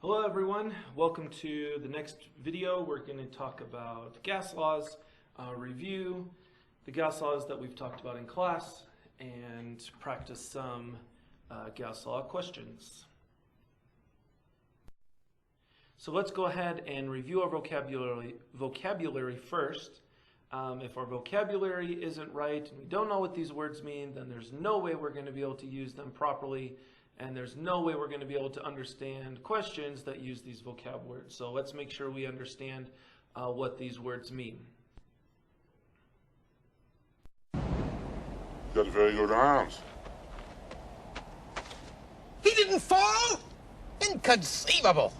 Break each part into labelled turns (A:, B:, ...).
A: Hello everyone, welcome to the next video. We're going to talk about gas laws, review the gas laws that we've talked about in class, and practice some gas law questions. So let's go ahead and review our vocabulary first. If our vocabulary isn't right and we don't know what these words mean, then there's no way we're going to be able to use them properly. And there's no way we're going to be able to understand questions that use these vocab words. So let's make sure we understand what these words mean.
B: You've got very good arms.
C: He didn't fall? Inconceivable.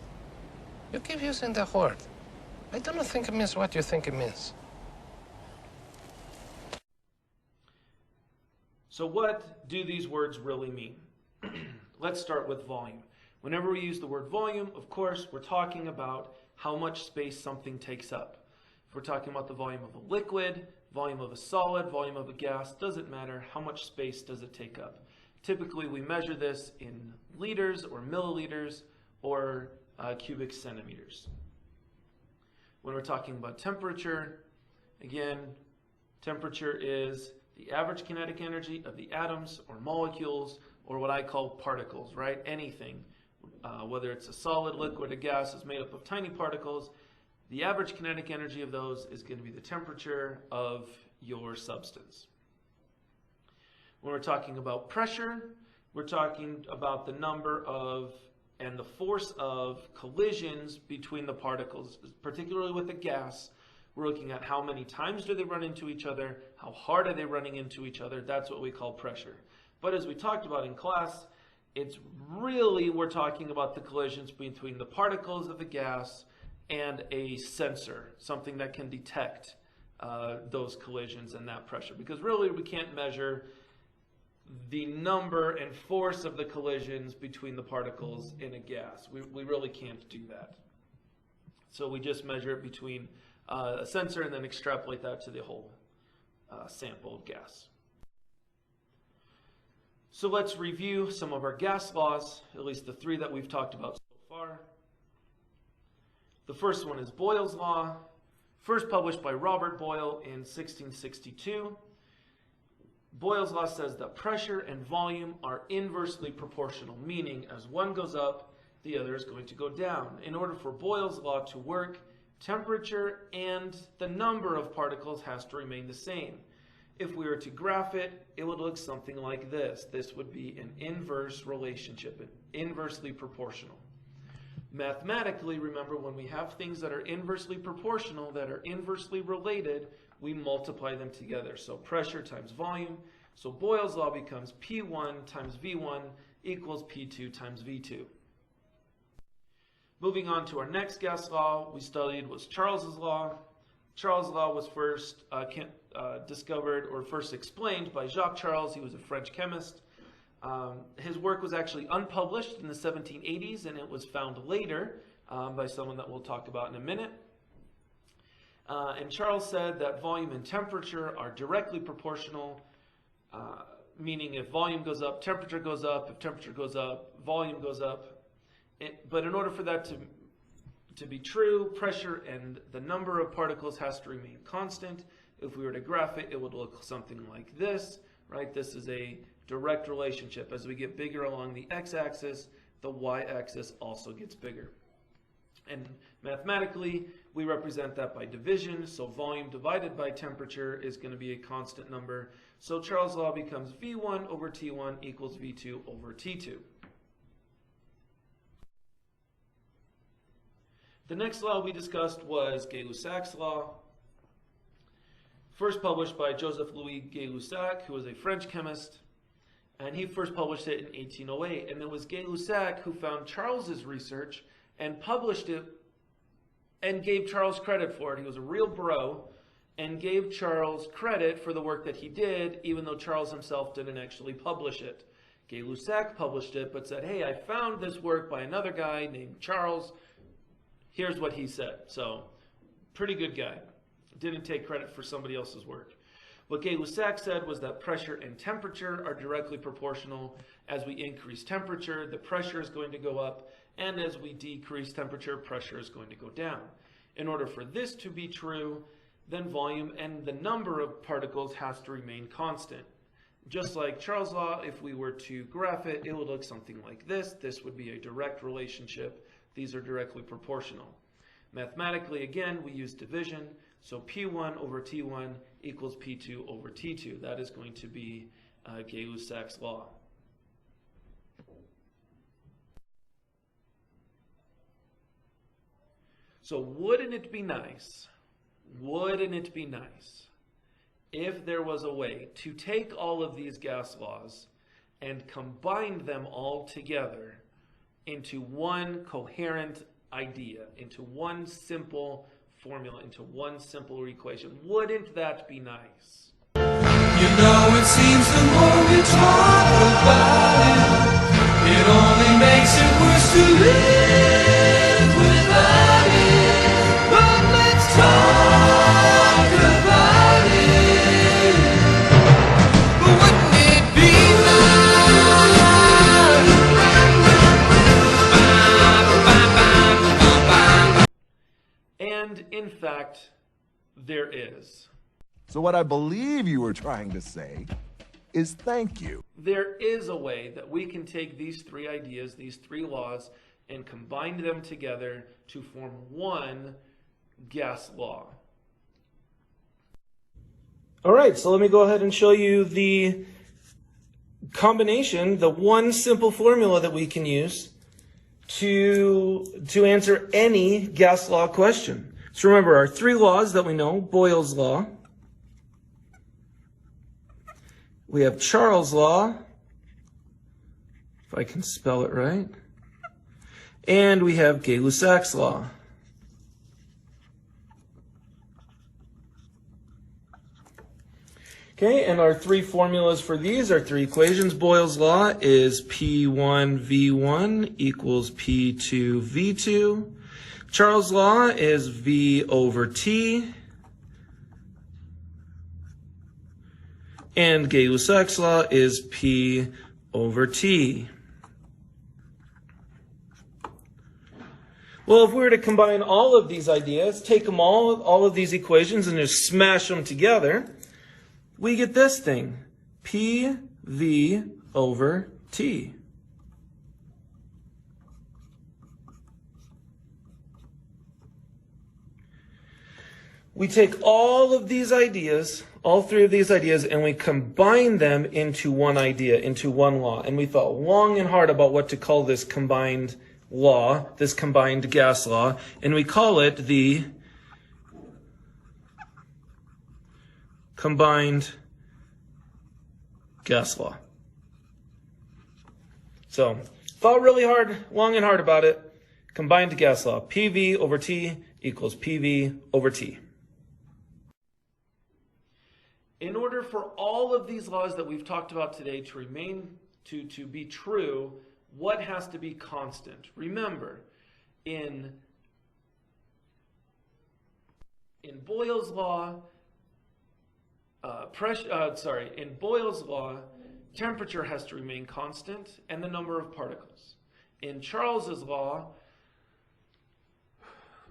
C: You keep using the word. I don't think it means what you think it means.
A: So what do these words really mean? Let's start with volume. Whenever we use the word volume, of course, we're talking about how much space something takes up. If we're talking about the volume of a liquid, volume of a solid, volume of a gas, doesn't matter. How much space does it take up? Typically, we measure this in liters or milliliters or cubic centimeters. When we're talking about temperature, again, temperature is the average kinetic energy of the atoms or molecules, or what I call particles, right? Anything, whether it's a solid, liquid, a gas, is made up of tiny particles. The average kinetic energy of those is going to be the temperature of your substance. When we're talking about pressure, we're talking about the number of and the force of collisions between the particles, particularly with a gas. We're looking at how many times do they run into each other, how hard are they running into each other. That's what we call pressure. But as we talked about in class, it's really, we're talking about the collisions between the particles of the gas and a sensor, something that can detect those collisions and that pressure. Because really, we can't measure the number and force of the collisions between the particles in a gas. We really can't do that. So we just measure it between a sensor and then extrapolate that to the whole sample of gas. So let's review some of our gas laws, at least the three that we've talked about so far. The first one is Boyle's law, first published by Robert Boyle in 1662. Boyle's law says that pressure and volume are inversely proportional, meaning as one goes up, the other is going to go down. In order for Boyle's law to work, temperature and the number of particles has to remain the same. If we were to graph it, it would look something like this. This would be an inverse relationship, inversely proportional. Mathematically, remember, when we have things that are inversely proportional, that are inversely related, we multiply them together. So pressure times volume. So Boyle's law becomes P1 times V1 equals P2 times V2. Moving on to our next gas law we studied was Charles's law. Charles' law was first discovered or first explained by Jacques Charles. He was a French chemist. His work was actually unpublished in the 1780s, and it was found later by someone that we'll talk about in a minute. And Charles said that volume and temperature are directly proportional, meaning if volume goes up, temperature goes up. If temperature goes up, volume goes up. But in order for that to be true, pressure and the number of particles has to remain constant. If we were to graph it, it would look something like this, right? This is a direct relationship. As we get bigger along the x-axis, the y-axis also gets bigger. And mathematically, we represent that by division. So volume divided by temperature is going to be a constant number. So Charles' law becomes V1 over T1 equals V2 over T2. The next law we discussed was Gay-Lussac's law, first published by Joseph-Louis Gay-Lussac, who was a French chemist, and he first published it in 1808. And it was Gay-Lussac who found Charles's research and published it and gave Charles credit for it. He was a real bro and gave Charles credit for the work that he did, even though Charles himself didn't actually publish it. Gay-Lussac published it, but said, hey, I found this work by another guy named Charles. Here's what he said. So, pretty good guy. Didn't take credit for somebody else's work. What Gay-Lussac said was that pressure and temperature are directly proportional. As we increase temperature, the pressure is going to go up, and as we decrease temperature, pressure is going to go down. In order for this to be true, then volume and the number of particles has to remain constant. Just like Charles' law, if we were to graph it, it would look something like this. This would be a direct relationship. These are directly proportional. Mathematically, again, we use division. So P1 over T1 equals P2 over T2. That is going to be Gay-Lussac's law. So wouldn't it be nice if there was a way to take all of these gas laws and combine them all together into one coherent idea, into one simple formula, into one simple equation? Wouldn't that be nice?
D: You know, it seems the more we talk about it, it only makes it worse to live without it. But let's talk about it. But wouldn't it be nice?
A: And in fact, there is.
E: So what I believe you were trying to say is thank you.
A: There is a way that we can take these three ideas, these three laws, and combine them together to form one gas law. All right, so let me go ahead and show you the combination, the one simple formula that we can use to answer any gas law question. So remember our three laws that we know: Boyle's law, we have Charles' law, if I can spell it right, and we have Gay-Lussac's law. Okay, and our three formulas for these are three equations. Boyle's law is P1V1 equals P2V2. Charles' law is V over T. And Gay-Lussac's law is P over T. Well, if we were to combine all of these ideas, take them all of these equations, and just smash them together, we get this thing, PV over T. We take all of these ideas, all three of these ideas, and we combine them into one idea, into one law. And we thought long and hard about what to call this combined law, this combined gas law, and we call it the combined gas law. So, thought really hard, long and hard about it. Combined gas law. PV over T equals PV over T. In order for all of these laws that we've talked about today to remain, to be true, what has to be constant? Remember, in Boyle's law, in Boyle's law, temperature has to remain constant and the number of particles. In Charles's law,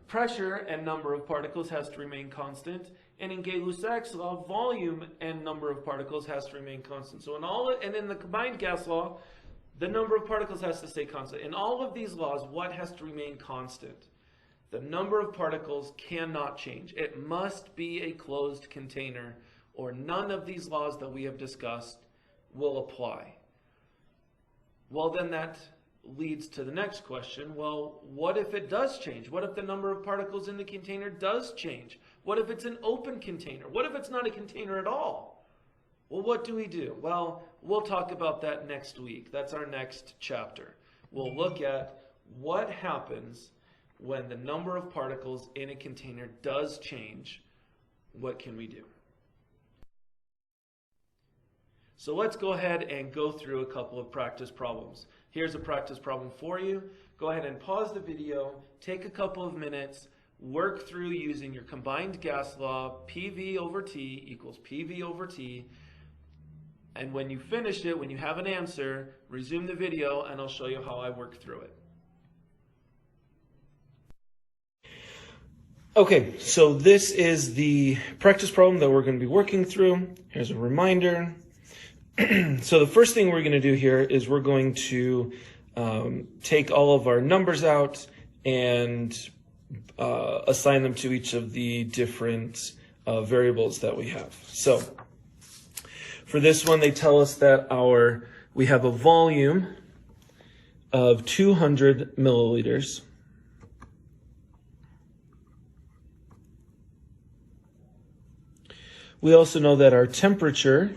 A: pressure and number of particles has to remain constant, and in Gay-Lussac's law, volume and number of particles has to remain constant. So in the combined gas law, the number of particles has to stay constant. In all of these laws, what has to remain constant? The number of particles cannot change. It must be a closed container, or none of these laws that we have discussed will apply. Well, then that leads to the next question. Well, what if it does change? What if the number of particles in the container does change? What if it's an open container? What if it's not a container at all? Well, what do we do? Well, we'll talk about that next week. That's our next chapter. We'll look at what happens when the number of particles in a container does change. What can we do? So let's go ahead and go through a couple of practice problems. Here's a practice problem for you. Go ahead and pause the video, take a couple of minutes, work through using your combined gas law, PV over T equals PV over T. And when you finish it, when you have an answer, resume the video and I'll show you how I work through it. Okay, so this is the practice problem that we're going to be working through. Here's a reminder. So the first thing we're going to do here is we're going to take all of our numbers out and assign them to each of the different variables that we have. So for this one, they tell us that we have a volume of 200 milliliters. We also know that our temperature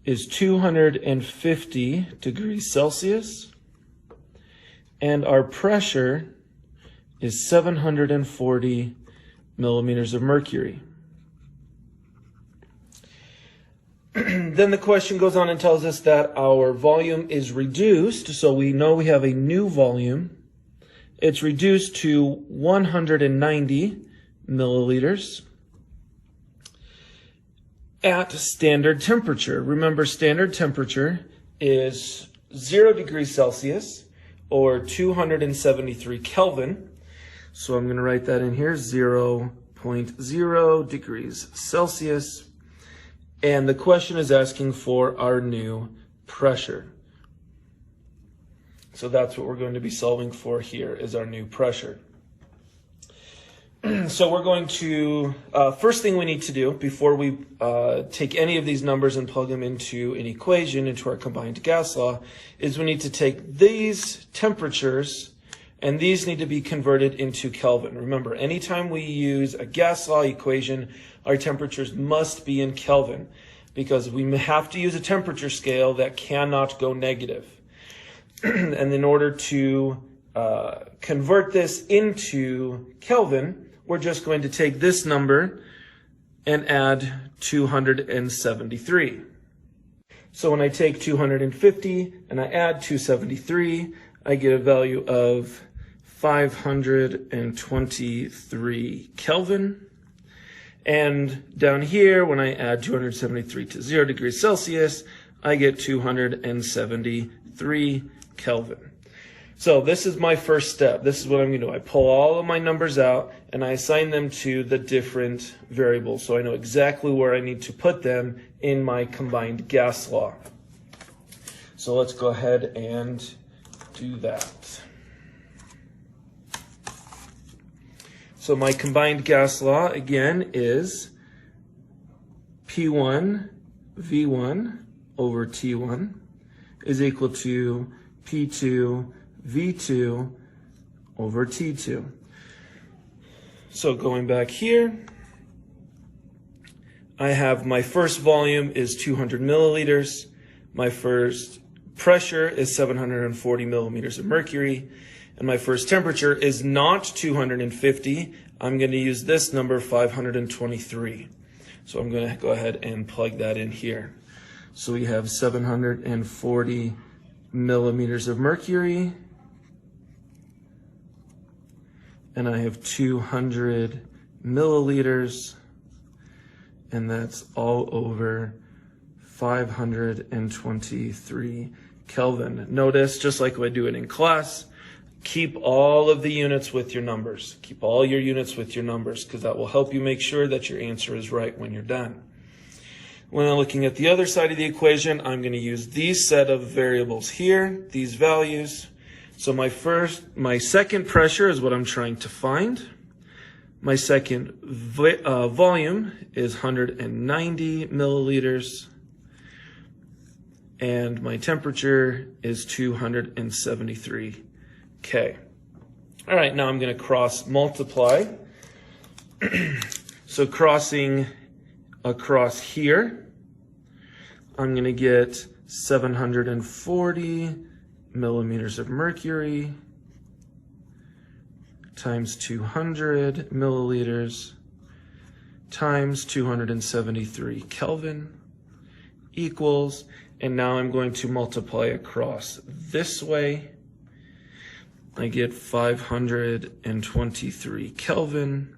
A: is 250 degrees Celsius, and our pressure is 740 millimeters of mercury. Then the question goes on and tells us that our volume is reduced, so we know we have a new volume. It's reduced to 190 milliliters at standard temperature. Remember, standard temperature is 0 degrees Celsius or 273 Kelvin. So I'm going to write that in here, 0.0 degrees Celsius. And the question is asking for our new pressure. So that's what we're going to be solving for here, is our new pressure. So we're going to, first thing we need to do before we take any of these numbers and plug them into an equation, into our combined gas law, is we need to take these temperatures and these need to be converted into Kelvin. Remember, anytime we use a gas law equation, our temperatures must be in Kelvin because we have to use a temperature scale that cannot go negative. And in order to convert this into Kelvin, we're just going to take this number and add 273. So when I take 250 and I add 273, I get a value of 523 Kelvin. And down here, when I add 273 to 0 degrees Celsius, I get 273 Kelvin. So this is my first step. This is what I'm going to do. I pull all of my numbers out and I assign them to the different variables. So I know exactly where I need to put them in my combined gas law. So let's go ahead and do that. So my combined gas law again is P1 V1 over T1 is equal to P2 V2 over T2. So going back here, I have my first volume is 200 milliliters. My first pressure is 740 millimeters of mercury. And my first temperature is not 250. I'm going to use this number, 523. So I'm going to go ahead and plug that in here. So we have 740 millimeters of mercury. And I have 200 milliliters, and that's all over 523 Kelvin. Notice, just like I do it in class, keep all of the units with your numbers. Keep all your units with your numbers, because that will help you make sure that your answer is right when you're done. When I'm looking at the other side of the equation, I'm going to use these set of variables here, these values. So my second pressure is what I'm trying to find. My second volume is 190 milliliters. And my temperature is 273 K. All right, now I'm going to cross multiply. So crossing across here, I'm going to get 740 millimeters of mercury times 200 milliliters times 273 Kelvin equals, and now I'm going to multiply across this way. I get 523 Kelvin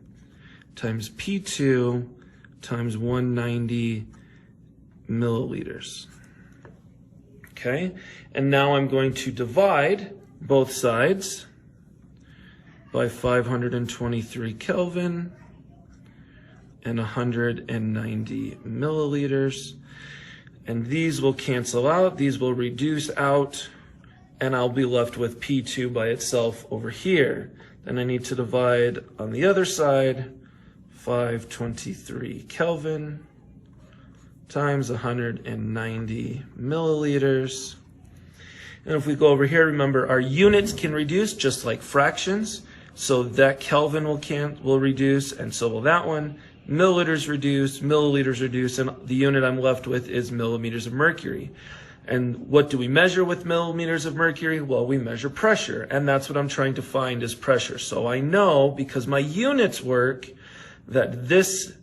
A: times P2 times 190 milliliters. Okay, and now I'm going to divide both sides by 523 Kelvin and 190 milliliters. And these will cancel out, these will reduce out, and I'll be left with P2 by itself over here. Then I need to divide on the other side, 523 Kelvin times 190 milliliters. And if we go over here, remember our units can reduce just like fractions. So that Kelvin will reduce, and so will that one. Milliliters reduce, milliliters reduce, and the unit I'm left with is millimeters of mercury. And what do we measure with millimeters of mercury? Well, we measure pressure, and that's what I'm trying to find is pressure. So I know, because my units work, that this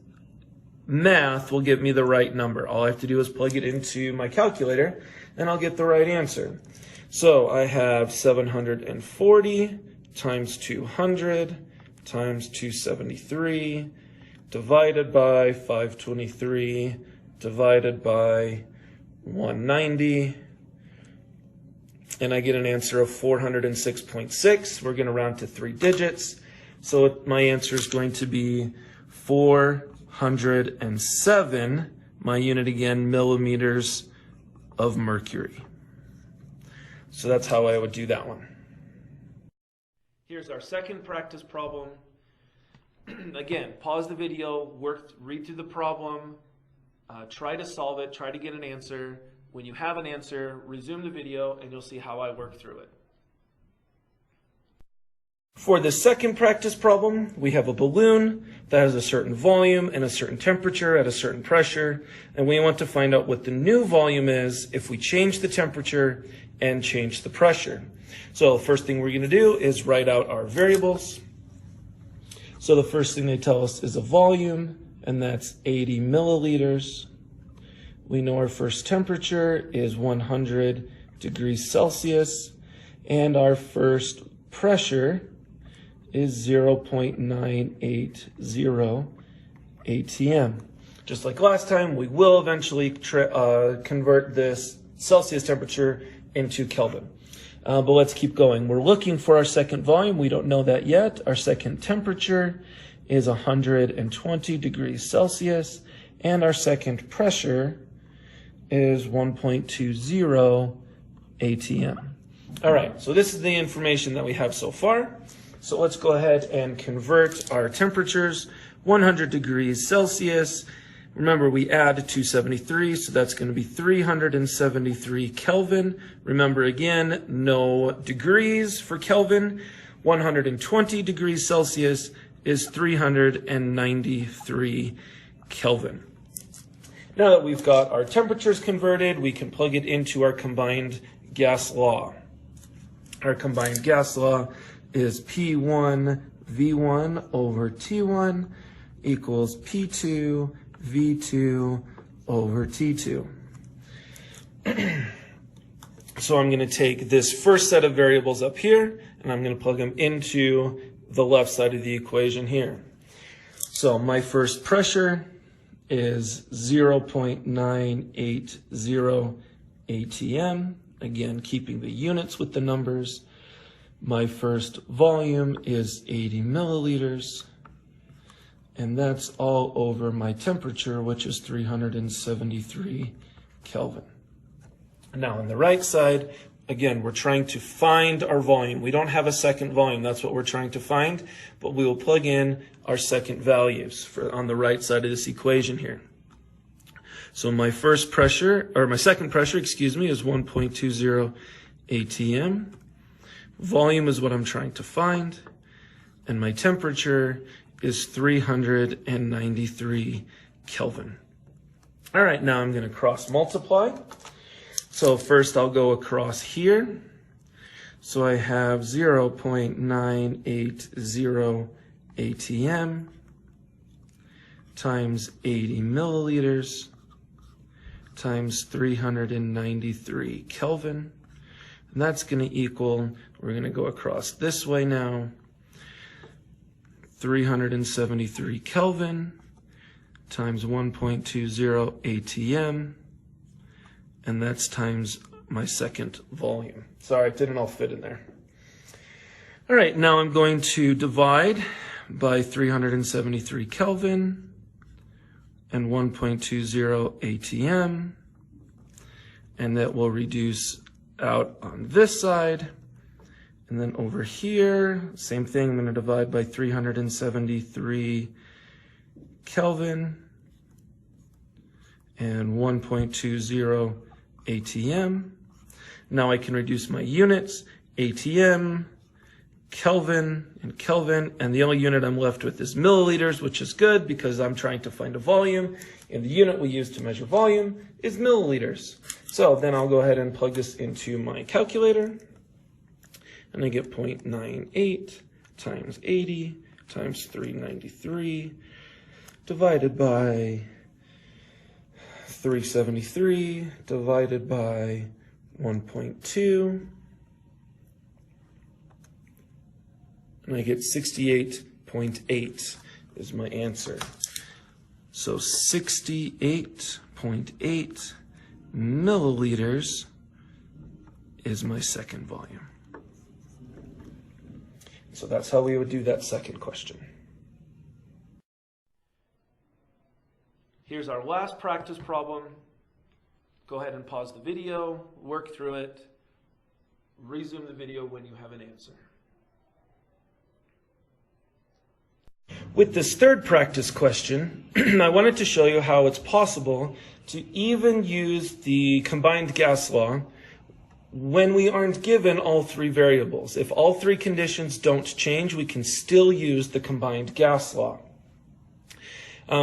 A: math will give me the right number. All I have to do is plug it into my calculator, and I'll get the right answer. So I have 740 times 200 times 273 divided by 523 divided by 190, and I get an answer of 406.6. We're going to round to 3 digits, so my answer is going to be 407, my unit again, millimeters of mercury. So that's how I would do that one. Here's our second practice problem. Again, pause the video, read through the problem, try to solve it, try to get an answer. When you have an answer, resume the video and you'll see how I work through it. For the second practice problem, we have a balloon that has a certain volume and a certain temperature at a certain pressure, and we want to find out what the new volume is if we change the temperature and change the pressure. So the first thing we're going to do is write out our variables. So the first thing they tell us is a volume, and that's 80 milliliters. We know our first temperature is 100 degrees Celsius, and our first pressure is 0.980 atm. Just like last time, we will eventually convert this Celsius temperature into Kelvin. But let's keep going. We're looking for our second volume. We don't know that yet. Our second temperature is 120 degrees Celsius, and our second pressure is 1.20 atm. All right, so this is the information that we have so far. So let's go ahead and convert our temperatures. 100 degrees Celsius. Remember, we add 273, so that's going to be 373 Kelvin. Remember again, no degrees for Kelvin. 120 degrees Celsius is 393 Kelvin. Now that we've got our temperatures converted, we can plug it into our combined gas law. Our combined gas law is P1 V1 over T1 equals P2 V2 over T2. So I'm going to take this first set of variables up here, and I'm going to plug them into the left side of the equation here. So my first pressure is 0.980 atm. Again, keeping the units with the numbers. My first volume is 80 milliliters. And that's all over my temperature, which is 373 Kelvin. Now on the right side, again, we're trying to find our volume. We don't have a second volume. That's what we're trying to find, but we will plug in our second values on the right side of this equation here. So my second pressure, is 1.20 atm. Volume is what I'm trying to find, and my temperature is 393 Kelvin. All right, now I'm going to cross multiply. So first I'll go across here. So I have 0.980 atm times 80 milliliters times 393 Kelvin. And that's going to equal, we're going to go across this way now, 373 Kelvin times 1.20 ATM, and that's times my second volume. Sorry, it didn't all fit in there. All right, now I'm going to divide by 373 Kelvin and 1.20 ATM, and that will reduce out on this side. And then over here, same thing, I'm going to divide by 373 Kelvin and 1.20 ATM. Now I can reduce my units, ATM, Kelvin, and the only unit I'm left with is milliliters, which is good because I'm trying to find a volume, and the unit we use to measure volume is milliliters. So then I'll go ahead and plug this into my calculator, and I get 0.98 times 80 times 393 divided by 373 divided by 1.2, and I get 68.8 is my answer. So 68.8 milliliters is my second volume. So that's how we would do that second question. Here's our last practice problem. Go ahead and pause the video, work through it, resume the video when you have an answer. With this third practice question, I wanted to show you how it's possible to even use the combined gas law when we aren't given all three variables. If all three conditions don't change, we can still use the combined gas law.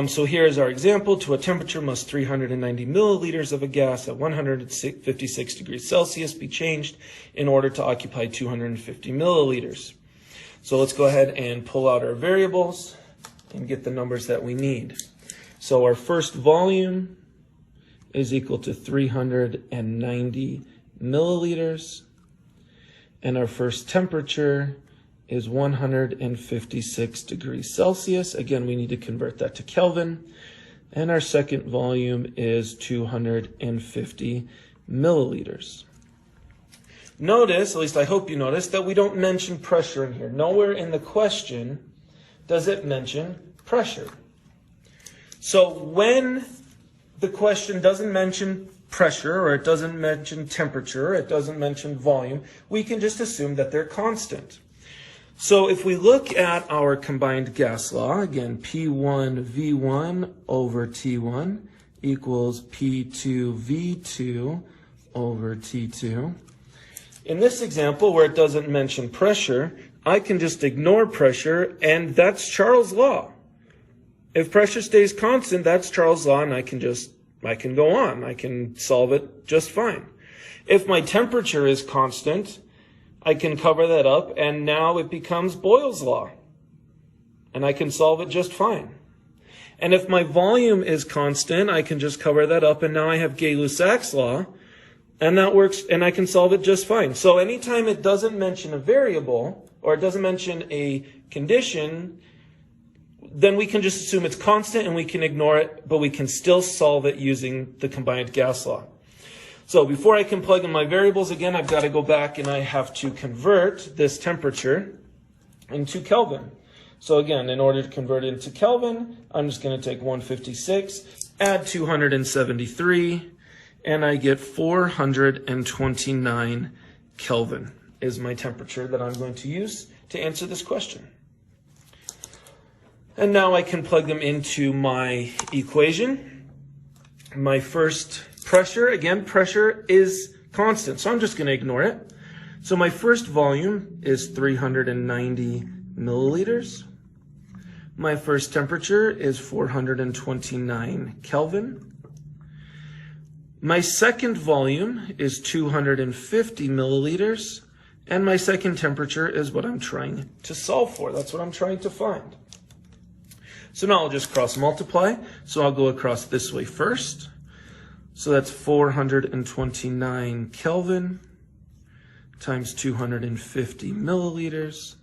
A: So here's our example. To a temperature must 390 milliliters of a gas at 156 degrees Celsius be changed in order to occupy 250 milliliters. So let's go ahead and pull out our variables and get the numbers that we need. So our first volume is equal to 390 milliliters, and our first temperature is 156 degrees Celsius. Again, we need to convert that to Kelvin. And our second volume is 250 milliliters. Notice, at least I hope you notice, that we don't mention pressure in here. Nowhere in the question does it mention pressure. So when the question doesn't mention pressure, or it doesn't mention temperature, or it doesn't mention volume, we can just assume that they're constant. So if we look at our combined gas law, again, P1V1 over T1 equals P2V2 over T2. In this example, where it doesn't mention pressure, I can just ignore pressure, and that's Charles' law. If pressure stays constant, that's Charles' law, and I can go on. I can solve it just fine. If my temperature is constant, I can cover that up, and now it becomes Boyle's law, and I can solve it just fine. And if my volume is constant, I can just cover that up, and now I have Gay-Lussac's law, and that works, and I can solve it just fine. So anytime it doesn't mention a variable, or it doesn't mention a condition, then we can just assume it's constant and we can ignore it, but we can still solve it using the combined gas law. So before I can plug in my variables again, I've got to go back and I have to convert this temperature into Kelvin. So again, in order to convert it into Kelvin, I'm just going to take 156, add 273, and I get 429 Kelvin is my temperature that I'm going to use to answer this question. And now I can plug them into my equation. My first pressure, again, pressure is constant, so I'm just going to ignore it. So my first volume is 390 milliliters. My first temperature is 429 Kelvin. My second volume is 250 milliliters. And my second temperature is what I'm trying to solve for. That's what I'm trying to find. So now I'll just cross multiply. So I'll go across this way first. So that's 429 Kelvin times 250 milliliters.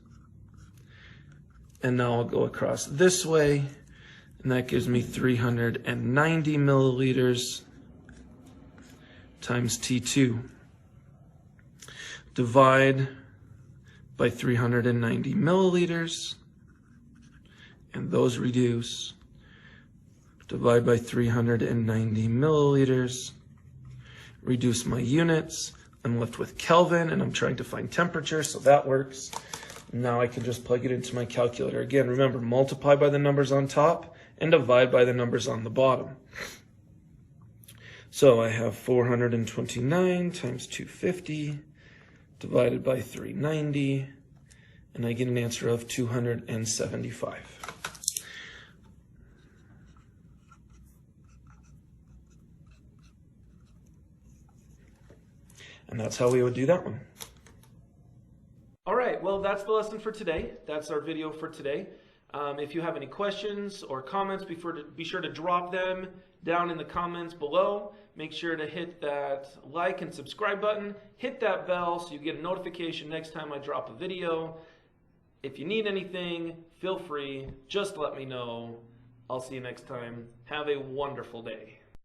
A: And now I'll go across this way, and that gives me 390 milliliters times T2. Divide by 390 milliliters, and those reduce. Divide by 390 milliliters, reduce my units. I'm left with Kelvin, and I'm trying to find temperature, so that works. Now I can just plug it into my calculator. Again, remember, multiply by the numbers on top and divide by the numbers on the bottom. So I have 429 times 250 divided by 390, and I get an answer of 275. And that's how we would do that one. All right, well, that's the lesson for today. That's our video for today. If you have any questions or comments, be sure to drop them down in the comments below. Make sure to hit that like and subscribe button. Hit that bell so you get a notification next time I drop a video. If you need anything, feel free. Just let me know. I'll see you next time. Have a wonderful day.